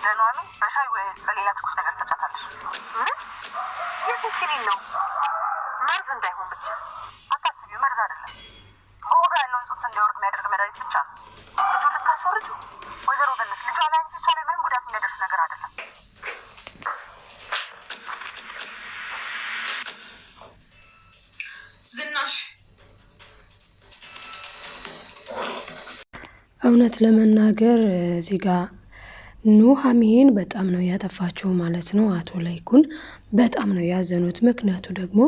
ለኑሐሚን በሻይ ወይ በሌላ ትኩስ ነገር ትሰጫታለሽ። የፊክሪን ነው መርዝ እንዳይሆን ብቻ አታስቢ። መርዝ አይደለም፣ በወጋ ያለውን ጽሑፍ እንዲያወርድ የሚያደርግ መድኃኒት ብቻ ነው። ልጁ ልታስወርጁ ወይዘሮ ገነት ልጇ ላይ እንጂ እሷ ላይ ምንም ጉዳት የሚያደርስ ነገር አይደለም። ዝናሽ እውነት ለመናገር እዚህ ጋር ኑሐሚን በጣም ነው ያጠፋችው ማለት ነው። አቶ ላይኩን በጣም ነው ያዘኑት። ምክንያቱ ደግሞ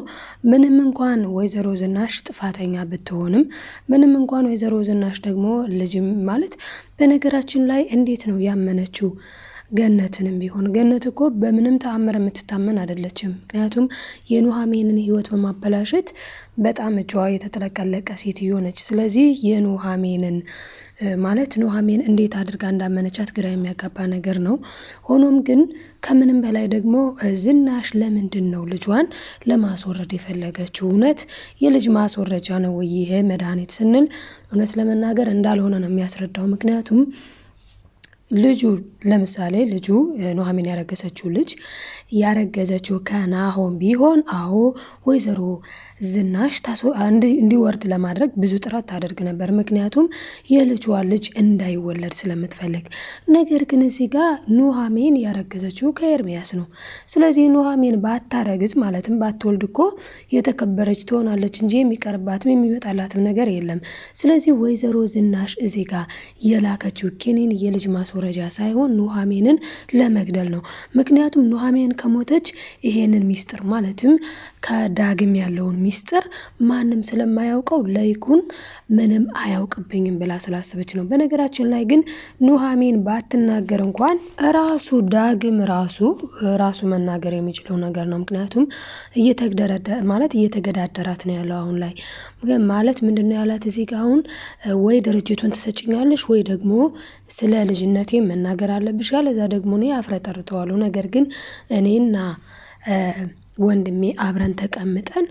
ምንም እንኳን ወይዘሮ ዝናሽ ጥፋተኛ ብትሆንም ምንም እንኳን ወይዘሮ ዝናሽ ደግሞ ልጅም ማለት በነገራችን ላይ እንዴት ነው ያመነችው ገነትንም ቢሆን ገነት እኮ በምንም ተአምር የምትታመን አይደለችም። ምክንያቱም የኑሐሚንን ሕይወት በማበላሸት በጣም እጇ የተጠለቀለቀ ሴትዮ ነች። ስለዚህ የኑሐሚንን ማለት ኑሐሚን እንዴት አድርጋ እንዳመነቻት ግራ የሚያጋባ ነገር ነው። ሆኖም ግን ከምንም በላይ ደግሞ ዝናሽ ለምንድን ነው ልጇን ለማስወረድ የፈለገችው? እውነት የልጅ ማስወረጃ ነው ወይ ይሄ መድኃኒት ስንል እውነት ለመናገር እንዳልሆነ ነው የሚያስረዳው። ምክንያቱም ልጁ ለምሳሌ ልጁ ኑሐሚን ያረገዘችው ልጅ ያረገዘችው ከናሆም ቢሆን አዎ ወይዘሮ ዝናሽ እንዲወርድ ለማድረግ ብዙ ጥረት ታደርግ ነበር። ምክንያቱም የልጇ ልጅ እንዳይወለድ ስለምትፈልግ። ነገር ግን እዚህ ጋር ኑሐሚን ያረገዘችው ከኤርሚያስ ነው። ስለዚህ ኑሐሚን ባታረግዝ ማለትም ባትወልድ እኮ የተከበረች ትሆናለች እንጂ የሚቀርባትም የሚመጣላትም ነገር የለም። ስለዚህ ወይዘሮ ዝናሽ እዚህ ጋር የላከችው ኪኒን የልጅ ማስወረጃ ሳይሆን ኑሐሚንን ለመግደል ነው። ምክንያቱም ኑሐሚን ከሞተች ይሄንን ሚስጥር ማለትም ከዳግም ያለውን ሚስጥር ማንም ስለማያውቀው ለይኩን ምንም አያውቅብኝም ብላ ስላሰበች ነው። በነገራችን ላይ ግን ኑሐሚን ባትናገር እንኳን ራሱ ዳግም ራሱ መናገር የሚችለው ነገር ነው። ምክንያቱም እየተገዳደራት ነው ያለው አሁን ላይ ማለት ምንድነው ያላት እዚህ ጋር አሁን ወይ ድርጅቱን ትሰጭኛለሽ ወይ ደግሞ ስለ ልጅነቴ መናገር አለብሽ፣ ያለዛ ደግሞ እኔ አፍረጠርተዋለሁ። ነገር ግን እኔና ወንድሜ አብረን ተቀምጠን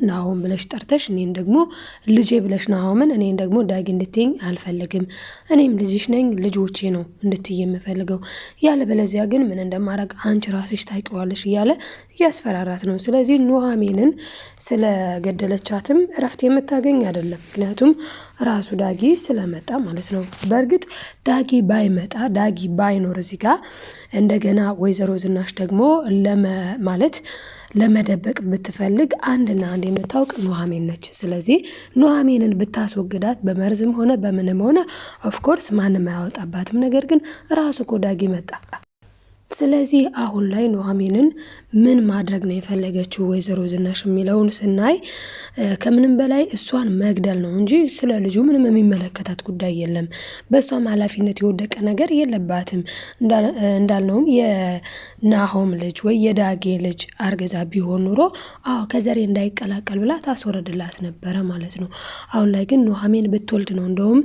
ናሆም ብለሽ ጠርተሽ እኔን ደግሞ ልጄ ብለሽ ናሆምን እኔን ደግሞ ዳጊ እንድትይኝ አልፈልግም። እኔም ልጅሽ ነኝ፣ ልጆቼ ነው እንድትይ የምፈልገው። ያለበለዚያ ግን ምን እንደማረግ አንቺ ራስሽ ታውቂዋለሽ እያለ እያስፈራራት ነው። ስለዚህ ኑሐሚንን ስለገደለቻትም እረፍት የምታገኝ አይደለም። ምክንያቱም ራሱ ዳጊ ስለመጣ ማለት ነው። በእርግጥ ዳጊ ባይኖር እዚህ ጋር እንደገና ወይዘሮ ዝናሽ ደግሞ ለመደበቅ ብትፈልግ አንድና አንድ የምታውቅ ኑሐሚን ነች። ስለዚህ ኑሐሚንን ብታስወግዳት በመርዝም ሆነ በምንም ሆነ ኦፍኮርስ ማንም አያወጣባትም። ነገር ግን ራሱ እኮ ዳጊ መጣ። ስለዚህ አሁን ላይ ኑሐሚንን ምን ማድረግ ነው የፈለገችው ወይዘሮ ዝናሽ የሚለውን ስናይ ከምንም በላይ እሷን መግደል ነው እንጂ ስለ ልጁ ምንም የሚመለከታት ጉዳይ የለም። በእሷም ኃላፊነት የወደቀ ነገር የለባትም። እንዳልነውም የናሆም ልጅ ወይ የዳጌ ልጅ አርገዛ ቢሆን ኑሮ ከዘሬ እንዳይቀላቀል ብላ ታስወረድላት ነበረ ማለት ነው። አሁን ላይ ግን ኑሐሚን ብትወልድ ነው እንደውም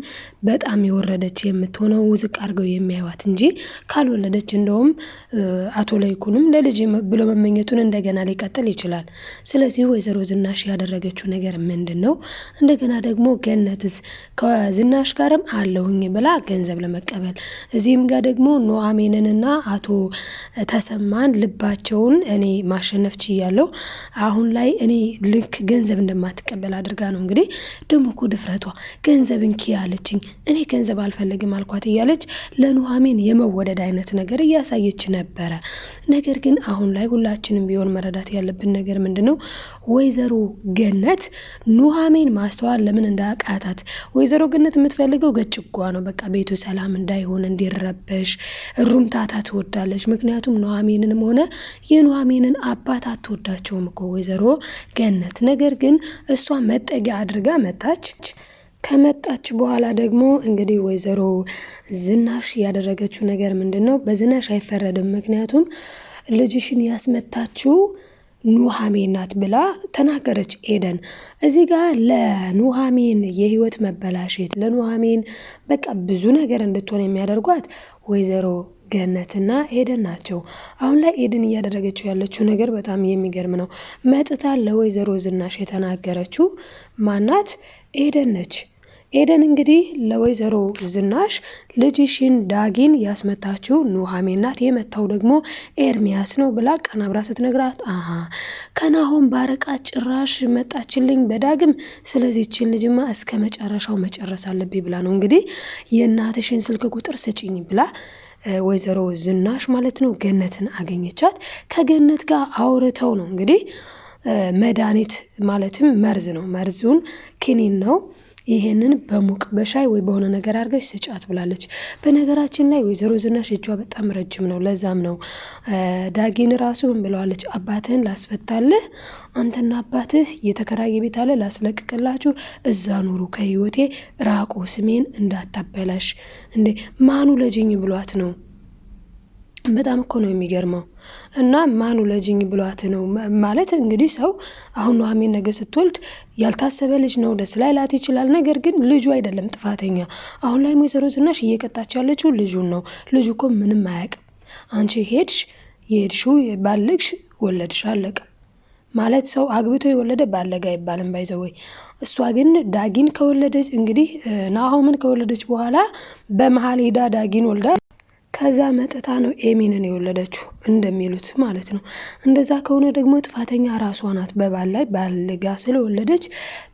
በጣም የወረደች የምትሆነው፣ ውዝቅ አድርገው የሚያዩት እንጂ ካልወለደች እንደውም አቶ ላይኩንም ለልጅ ብሎ መመኘቱን እንደገና ሊቀጥል ይችላል። ስለዚህ ወይዘሮ ዝናሽ ያደረገችው ነገር ምንድን ነው? እንደገና ደግሞ ገነትስ ከዝናሽ ጋርም አለሁኝ ብላ ገንዘብ ለመቀበል እዚህም ጋር ደግሞ ኑሐሚንንና አቶ ተሰማን ልባቸውን እኔ ማሸነፍ ችያለሁ፣ አሁን ላይ እኔ ልክ ገንዘብ እንደማትቀበል አድርጋ ነው። እንግዲህ ደግሞ እኮ ድፍረቷ ገንዘብን ኪ ያለችኝ እኔ ገንዘብ አልፈልግም አልኳት እያለች ለኑሐሚን የመወደድ አይነት ነገር እያሳየች ነበረ። ነገር ግን አሁን ላይ ሁላችንም ቢሆን መረዳት ያለብን ነገር ምንድነው? ወይዘሮ ገነት ኑሐሚን ማስተዋል ለምን እንዳቃታት ወይዘሮ ገነት የምትፈልገው ገጭጓ ነው። በቃ ቤቱ ሰላም እንዳይሆን እንዲረበሽ ሩምታታ ትወዳለች። ምክንያቱም ኑሐሚንንም ሆነ የኑሐሚንን አባት አትወዳቸውም እኮ ወይዘሮ ገነት። ነገር ግን እሷ መጠጊያ አድርጋ መጣች። ከመጣች በኋላ ደግሞ እንግዲህ ወይዘሮ ዝናሽ ያደረገችው ነገር ምንድን ነው? በዝናሽ አይፈረድም። ምክንያቱም ልጅሽን ያስመታችው ኑሐሚን ናት ብላ ተናገረች ኤደን። እዚህ ጋር ለኑሐሚን የህይወት መበላሸት ለኑሐሚን በቃ ብዙ ነገር እንድትሆን የሚያደርጓት ወይዘሮ ገነትና ኤደን ናቸው። አሁን ላይ ኤደን እያደረገችው ያለችው ነገር በጣም የሚገርም ነው። መጥታ ለወይዘሮ ዝናሽ የተናገረችው ማናት? ኤደን ነች። ኤደን እንግዲህ ለወይዘሮ ዝናሽ ልጅሽን ዳጊን ያስመታችው ኑሃሜን ናት፣ የመታው ደግሞ ኤርሚያስ ነው ብላ ቀናብራ ስትነግራት ከናሆም ባረቃት ጭራሽ መጣችልኝ በዳግም። ስለዚህ ይችን ልጅማ እስከ መጨረሻው መጨረስ አለብኝ ብላ ነው እንግዲህ የእናትሽን ስልክ ቁጥር ስጭኝ ብላ ወይዘሮ ዝናሽ ማለት ነው ገነትን አገኘቻት። ከገነት ጋር አውርተው ነው እንግዲህ መድኃኒት ማለትም መርዝ ነው፣ መርዙን ክኒን ነው፣ ይሄንን በሙቅ በሻይ ወይ በሆነ ነገር አድርገሽ ስጫት ብላለች። በነገራችን ላይ ወይዘሮ ዝናሽ እጇ በጣም ረጅም ነው። ለዛም ነው ዳጊን ራሱ ምን ብለዋለች? አባትህን ላስፈታልህ፣ አንተና አባትህ የተከራየ ቤት አለ ላስለቅቅላችሁ፣ እዛ ኑሩ፣ ከህይወቴ ራቁ፣ ስሜን እንዳታበላሽ። እንዴ ማኑ ለጅኝ ብሏት ነው? በጣም እኮ ነው የሚገርመው። እና ማኑ ለጅኝ ብሏት ነው ማለት እንግዲህ ሰው አሁን ኑሃሜን ነገ ስትወልድ ያልታሰበ ልጅ ነው፣ ደስ ላይላት ይችላል። ነገር ግን ልጁ አይደለም ጥፋተኛ። አሁን ላይ ወይዘሮ ዝናሽ እየቀጣች ያለችው ልጁን ነው። ልጁ እኮ ምንም አያውቅም። አንቺ የሄድሽው ባልግሽ ወለድሽ አለቀ ማለት ሰው አግብቶ የወለደ ባለጋ አይባልም ባይዘወይ። እሷ ግን ዳጊን ከወለደች እንግዲህ ናሆምን ከወለደች በኋላ በመሀል ሄዳ ዳጊን ወልዳ ከዛ መጥታ ነው ኤሚንን የወለደችው እንደሚሉት ማለት ነው። እንደዛ ከሆነ ደግሞ ጥፋተኛ ራሷ ናት። በባል ላይ ባልጋ ስለወለደች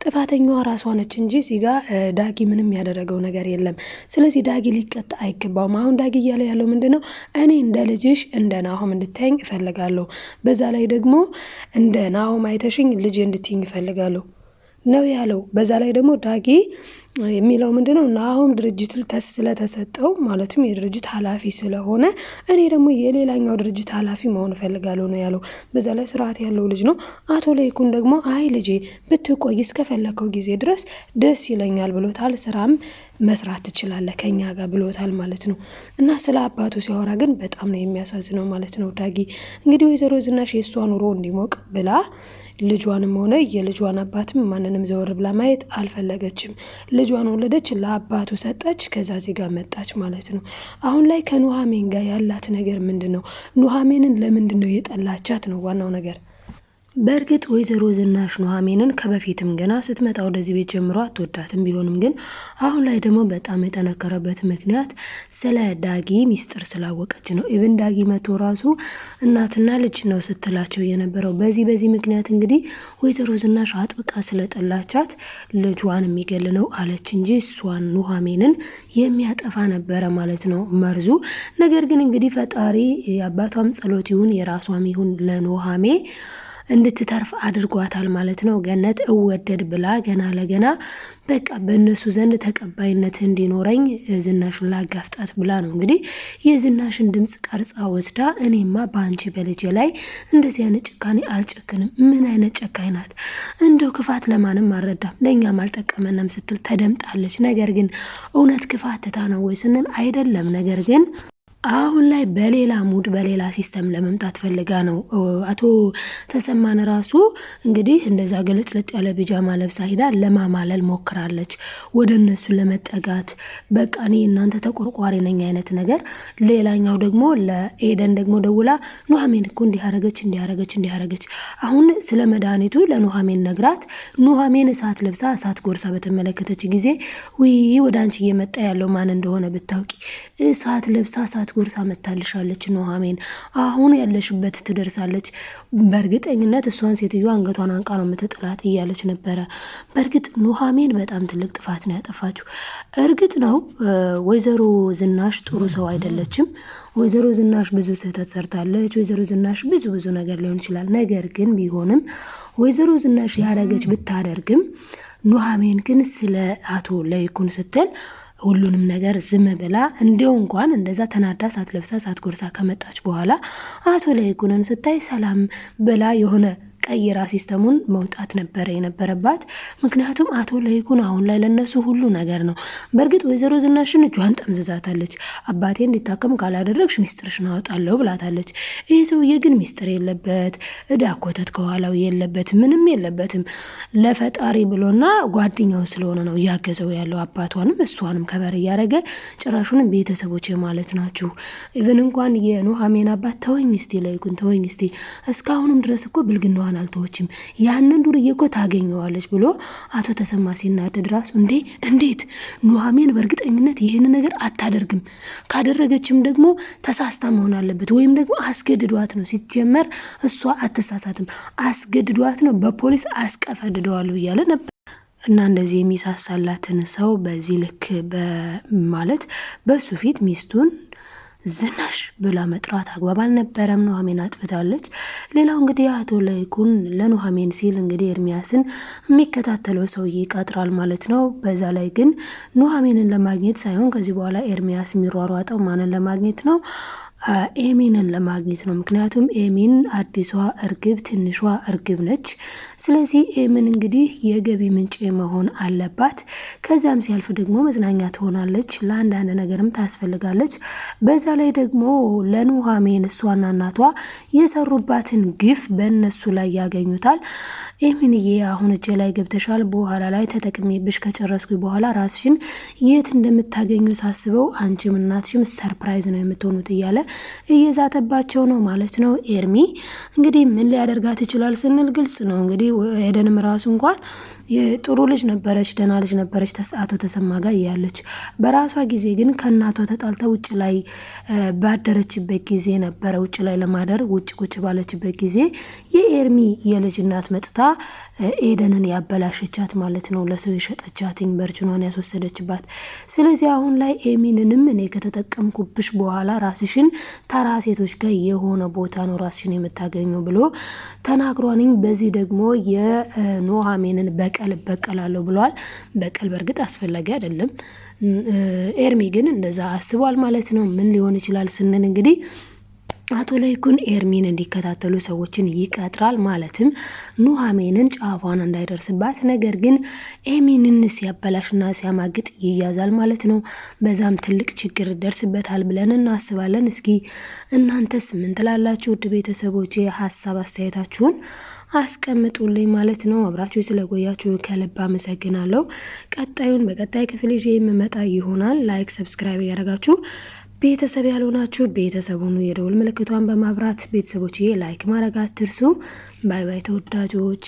ጥፋተኛዋ ራሷ ነች እንጂ እዚህ ጋ ዳጊ ምንም ያደረገው ነገር የለም። ስለዚህ ዳጊ ሊቀጣ አይገባውም። አሁን ዳጊ እያለ ያለው ምንድን ነው? እኔ እንደ ልጅሽ እንደ ናሆም እንድታይኝ እፈልጋለሁ። በዛ ላይ ደግሞ እንደ ናሆም አይተሽኝ ልጅ እንድትይኝ እፈልጋለሁ ነው ያለው። በዛ ላይ ደግሞ ዳጊ የሚለው ምንድነው? ናሆም ድርጅት ስለተሰጠው ማለትም የድርጅት ኃላፊ ስለሆነ እኔ ደግሞ የሌላኛው ድርጅት ኃላፊ መሆን እፈልጋለሁ ነው ያለው። በዛ ላይ ስርዓት ያለው ልጅ ነው። አቶ ለይኩን ደግሞ አይ ልጄ ብትቆይ እስከፈለከው ጊዜ ድረስ ደስ ይለኛል ብሎታል። ስራም መስራት ትችላለህ ከኛ ጋር ብሎታል ማለት ነው። እና ስለ አባቱ ሲያወራ ግን በጣም ነው የሚያሳዝነው ማለት ነው። ዳጊ እንግዲህ ወይዘሮ ዝናሽ የእሷ ኑሮ እንዲሞቅ ብላ ልጇንም ሆነ የልጇን አባትም ማንንም ዘወር ብላ ማየት አልፈለገችም። ልጇን ወለደች፣ ለአባቱ ሰጠች፣ ከዛ ዜጋ መጣች ማለት ነው። አሁን ላይ ከኑሃሜን ጋር ያላት ነገር ምንድን ነው? ኑሃሜንን ለምንድን ነው የጠላቻት ነው ዋናው ነገር። በእርግጥ ወይዘሮ ዝናሽ ኑሃሜንን ከበፊትም ገና ስትመጣ ወደዚህ ቤት ጀምሮ አትወዳትም። ቢሆንም ግን አሁን ላይ ደግሞ በጣም የጠነከረበት ምክንያት ስለ ዳጊ ሚስጥር ስላወቀች ነው። ኢቭን ዳጊ መቶ ራሱ እናትና ልጅ ነው ስትላቸው የነበረው። በዚህ ምክንያት እንግዲህ ወይዘሮ ዝናሽ አጥብቃ ስለጠላቻት ልጇን የሚገል ነው አለች እንጂ እሷን ኑሃሜንን የሚያጠፋ ነበረ ማለት ነው መርዙ። ነገር ግን እንግዲህ ፈጣሪ የአባቷም ጸሎት ይሁን የራሷም ይሁን ለኑሃሜ እንድትተርፍ አድርጓታል ማለት ነው። ገነት እወደድ ብላ ገና ለገና በቃ በእነሱ ዘንድ ተቀባይነት እንዲኖረኝ ዝናሽን ላጋፍጣት ብላ ነው እንግዲህ የዝናሽን ድምፅ ቀርጻ ወስዳ እኔማ በአንቺ በልጄ ላይ እንደዚህ አይነት ጭካኔ አልጨክንም። ምን አይነት ጨካኝ ናት! እንደው ክፋት ለማንም አልረዳም ለእኛም አልጠቀመንም ስትል ተደምጣለች። ነገር ግን እውነት ክፋት ትታ ነው ወይ ስንል አይደለም። ነገር ግን አሁን ላይ በሌላ ሙድ በሌላ ሲስተም ለመምጣት ፈልጋ ነው። አቶ ተሰማን ራሱ እንግዲህ እንደዛ ገለጽለጥ ያለ ቢጃማ ለብሳ ሂዳ ለማማለል ሞክራለች፣ ወደ እነሱ ለመጠጋት በቃ እኔ እናንተ ተቆርቋሪ ነኝ አይነት ነገር። ሌላኛው ደግሞ ለኤደን ደግሞ ደውላ ኑሃሜን እኮ እንዲያረገች አሁን ስለ መድኃኒቱ ለኑሃሜን ነግራት፣ ኑሃሜን እሳት ለብሳ እሳት ጎርሳ በተመለከተች ጊዜ ወደ አንቺ እየመጣ ያለው ማን እንደሆነ ብታውቂ፣ እሳት ለብሳ እሳት ጎርሳ መታልሻለች ኑሃሜን፣ አሁን ያለሽበት ትደርሳለች። በእርግጠኝነት እሷን ሴትዮ አንገቷን አንቃ ነው የምትጥላት እያለች ነበረ። በእርግጥ ኑሃሜን በጣም ትልቅ ጥፋት ነው ያጠፋችው። እርግጥ ነው ወይዘሮ ዝናሽ ጥሩ ሰው አይደለችም። ወይዘሮ ዝናሽ ብዙ ስህተት ሰርታለች። ወይዘሮ ዝናሽ ብዙ ነገር ሊሆን ይችላል። ነገር ግን ቢሆንም ወይዘሮ ዝናሽ ያረገች ብታደርግም ኑሃሜን ግን ስለ አቶ ለይኩን ስትል ሁሉንም ነገር ዝም ብላ እንዲው እንኳን እንደዛ ተናዳ ሳት ለብሳ ሳት ጎርሳ ከመጣች በኋላ አቶ ለይኩንን ስታይ ሰላም ብላ የሆነ ቀይራ ሲስተሙን መውጣት ነበረ የነበረባት። ምክንያቱም አቶ ለይኩን አሁን ላይ ለነሱ ሁሉ ነገር ነው። በእርግጥ ወይዘሮ ዝናሽን እጇን ጠምዝዛታለች። አባቴ እንዲታከም ካላደረግሽ ሚስጥርሽን አወጣለሁ ብላታለች። ይህ ሰውዬ ግን ሚስጥር የለበት፣ እዳ ኮተት ከኋላው የለበት፣ ምንም የለበትም። ለፈጣሪ ብሎና ጓደኛው ስለሆነ ነው እያገዘው ያለው። አባቷንም እሷንም ከበር እያደረገ ጭራሹንም ቤተሰቦች ማለት ናችሁ። ኢቨን እንኳን የኑሃሜን አባት ተወኝ እስቲ ለይኩን ተወኝ እስቲ፣ እስካሁንም ድረስ እኮ ብልግናዋን አልተወችም፣ ያንን ዱርዬ እኮ ታገኘዋለች ብሎ አቶ ተሰማ ሲናደድ ራሱ እንዴት ኑሐሚን በእርግጠኝነት ይህን ነገር አታደርግም፣ ካደረገችም ደግሞ ተሳስታ መሆን አለበት ወይም ደግሞ አስገድዷት ነው፣ ሲጀመር እሷ አትሳሳትም፣ አስገድዷት ነው፣ በፖሊስ አስቀፈድደዋል እያለ ነበር። እና እንደዚህ የሚሳሳላትን ሰው በዚህ ልክ ማለት በሱ ፊት ሚስቱን ዝናሽ ብላ መጥራት አግባብ አልነበረም። ኑሐሚን አጥፍታለች። ሌላው እንግዲህ አቶ ለይኩን ለኑሐሚን ሲል እንግዲህ ኤርሚያስን የሚከታተለው ሰውዬ ይቀጥራል ማለት ነው። በዛ ላይ ግን ኑሐሚንን ለማግኘት ሳይሆን ከዚህ በኋላ ኤርሚያስ የሚሯሯጠው ማንን ለማግኘት ነው? ኤሚንን ለማግኘት ነው። ምክንያቱም ኤሚን አዲሷ እርግብ ትንሿ እርግብ ነች። ስለዚህ ኤሚን እንግዲህ የገቢ ምንጭ መሆን አለባት። ከዚያም ሲያልፍ ደግሞ መዝናኛ ትሆናለች፣ ለአንዳንድ ነገርም ታስፈልጋለች። በዛ ላይ ደግሞ ለኑሐሚን እሷና እናቷ የሰሩባትን ግፍ በእነሱ ላይ ያገኙታል። ኤሚንዬ አሁን እጄ ላይ ገብተሻል፣ በኋላ ላይ ተጠቅሜብሽ ከጨረስኩ በኋላ ራስሽን የት እንደምታገኙ ሳስበው አንቺም እናትሽም ሰርፕራይዝ ነው የምትሆኑት እያለ እየዛተባቸው ነው ማለት ነው። ኤርሚ እንግዲህ ምን ሊያደርጋት ይችላል ስንል ግልጽ ነው። እንግዲህ ኤደንም ራሱ እንኳን ጥሩ ልጅ ነበረች፣ ደህና ልጅ ነበረች አቶ ተሰማ ጋር እያለች፣ በራሷ ጊዜ ግን ከእናቷ ተጣልታ ውጭ ላይ ባደረችበት ጊዜ ነበረ። ውጭ ላይ ለማደር ውጭ ቁጭ ባለችበት ጊዜ የኤርሚ የልጅ እናት መጥታ ኤደንን ያበላሸቻት ማለት ነው። ለሰው የሸጠቻትኝ በርጅኗን ያስወሰደችባት። ስለዚህ አሁን ላይ ኤሚንንም እኔ ከተጠቀምኩብሽ በኋላ ራስሽን ተራ ሴቶች ጋር የሆነ ቦታ ነው ራስሽን የምታገኘው ብሎ ተናግሯንኝ። በዚህ ደግሞ የኑሐሚንን በቀል እበቀላለሁ ብለዋል። በቀል በእርግጥ አስፈላጊ አይደለም። ኤርሚ ግን እንደዛ አስቧል ማለት ነው። ምን ሊሆን ይችላል ስንል እንግዲህ አቶ ለይኩን ኤርሚን እንዲከታተሉ ሰዎችን ይቀጥራል። ማለትም ኑሐሚንን ጫፏን እንዳይደርስባት፣ ነገር ግን ኤሚንን ሲያበላሽና ሲያማግጥ ይያዛል ማለት ነው። በዛም ትልቅ ችግር ይደርስበታል ብለን እናስባለን። እስኪ እናንተስ ምን ትላላችሁ? ውድ ቤተሰቦቼ ሀሳብ አስተያየታችሁን አስቀምጡልኝ ማለት ነው። አብራችሁ ስለቆያችሁ ከልብ አመሰግናለሁ። ቀጣዩን በቀጣይ ክፍል ይዤ የምመጣ ይሆናል። ላይክ ሰብስክራይብ እያደረጋችሁ ቤተሰብ ያልሆናችሁ ቤተሰቡን የደውል ምልክቷን በማብራት ቤተሰቦች ላይክ ማድረግ አትርሱ። ባይ ባይ ተወዳጆች።